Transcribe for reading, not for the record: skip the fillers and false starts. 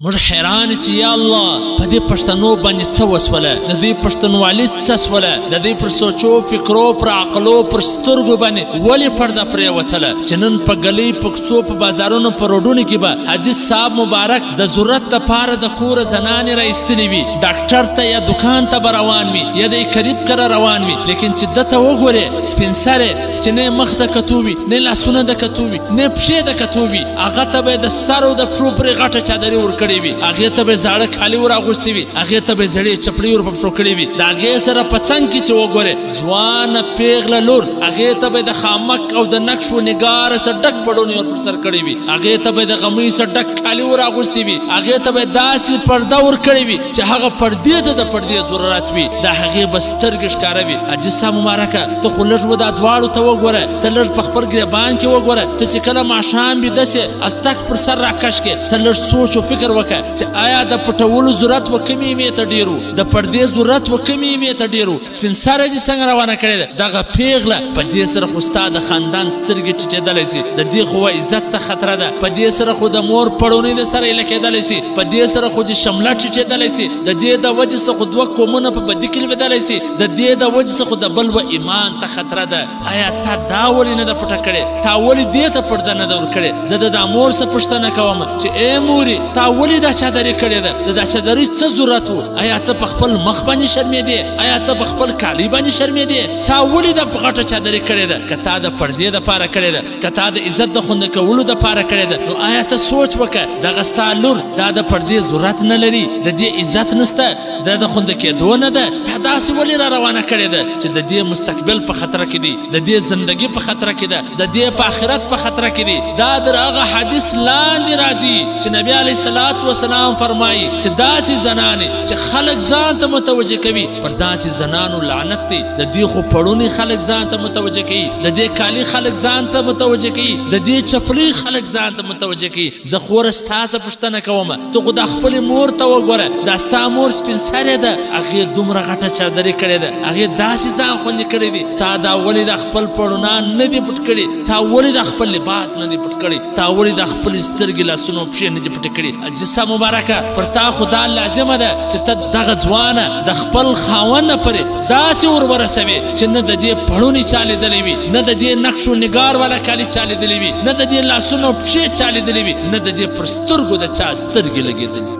موږ حیران چې یا الله په دې پښتنو باندې څه وسوله، د دې پښتونوالي څه سوله، د دې پر سوچو فکرو پر عقلو پر سترګو باندې ولې پرده پرېوتله چې نن په ګلۍ په کوڅو په بازارونو په روډونو کې به حاجي صاحب مبارک د ضرورت دپاره د کوره زنانې راایستلې وي، ډاکټر ته یا دکان ته به روان وي یا د قریب کره روان وي، لیکن چې ده ته وګورې سپین سرې چې نه مخ ته کتو وي نه لاسونه د کتو وي نه پښې د کتو وي، هغه ته به د سر او د پښو پرې غټه چادرې ورکړې وي، هغې ته به زاړه کالي ور اغوستي وي، هغې ته به زړې چپړې ور په پښو کړې وي، د هغې سره په څنګ کې چې وګورې ځوانه پیغله لور، هغې ته به د خامک او د نقش و نګاره څه ډک پړونې ور پر سر کړې وي، هغې ته به د غمۍ څه ډک کالي ور اغوستي وي، هغې ته به داسې پرده ور کړې وي چې هغه پردې ته د پردې ضرورت وي، د هغې به سترګې ښکاره وي. حاجي صاحب مبارکه ته خو لږ و دا دواړو ته وګوره، ته لږ په خپل ګریبان کې وګوره، ته چې کله ماښام وي داسې التک پر سر راکش کې ته لږ سوچ و فکر وکړه چې آیا د پټولو ضرورت و کمې یمې ته ډېر و، د پردې ضرورت و کمې یمې ته ډېر و، سپین سره دې څنګه روانه کړې ده، دغه پیغله په دې سره خو ستا د خاندان سترګې ټیټېدلی سي، د دې خو عزت ته خطره ده، په دې سره خو د مور پړونۍ د سره ایله کېدلی سي، په دې سره خو د شمله ټیټېدلی سي، د دې د وجې څخه خو دوه قومونه په بدي کې لوېدلی سي، د دې د وجې څخه خو د بل و ایمان ته خطره ده. آیا تا دا ولې نه ده پټه کړې، تا ولې دې ته پرده نه ده ورکړې؟ زه د دا مور څه پوښتنه کوم چې ای مورې تا ولې دا چادرې کړې ده، د دا چادرۍ څه ضرورت و؟ آیا ته په خپل مخ باندې شرمېدې؟ آیا ته په خپل کالي باندې شرمېدې؟ تا ولې دا غټه چادرې کړې ده؟ که تا د پردې دپاره کړې ده، که تا د عزت د خوندي کولو دپاره کړې ده، نو آیا ته سوچ وکړه دغه ستا لور دا د پردې ضرورت نه لري، د دې عزت نسته، دا د خوندي کېدو نه ده، تا داسې ولې را روانه کړې ده چې د دې مستقبل په خطره کې دی، د دې زندګي په خطره کې ده، د دې په آخرت په خطره کې دی. دا در هغه حدیث لاندې راځي چې نبی علیه الصلاة وسلام فرمایي چې داسې زنانې چې خلک ځان ته متوجه کوي پر داسې زنانو لعنت دی، د دې خو پړونې خلک ځان ته متوجه کوي، د دې کالي خلک ځان ته متوجه کوي، د دې چپلۍ خلک ځان ته متوجه کوي. زه خوره ستا څه پوښتنه کوم، ته خو د خپلې مور ته وګوره، دا ستا مور سپین سرې ده، هغې دومره غټه چادرې کړې ده، هغې داسې ځان خوندي کړی دی، تا دا ولې د خپل پړونان نه دي پټ کړي، تا ولې د خپل لباس نه دي پټ کړي، تا ولې د خپلې سترګې لاسونه او پښې نه دي پټې کړي؟ حاجي صاحب مبارکه پر تا خو دا لازمه ده چې ته دغه ځوانه د خپل خاوند پورې داسې ور ورسوې چې نه د دې پړونې چا لیدلی وي، نه د دې نقش و نګار والا کالي چا لیدلی وي، نه د دې لاسونه او پښې چا لیدلی وي، نه د دې پر سترګو د چا سترګې لګېدلي.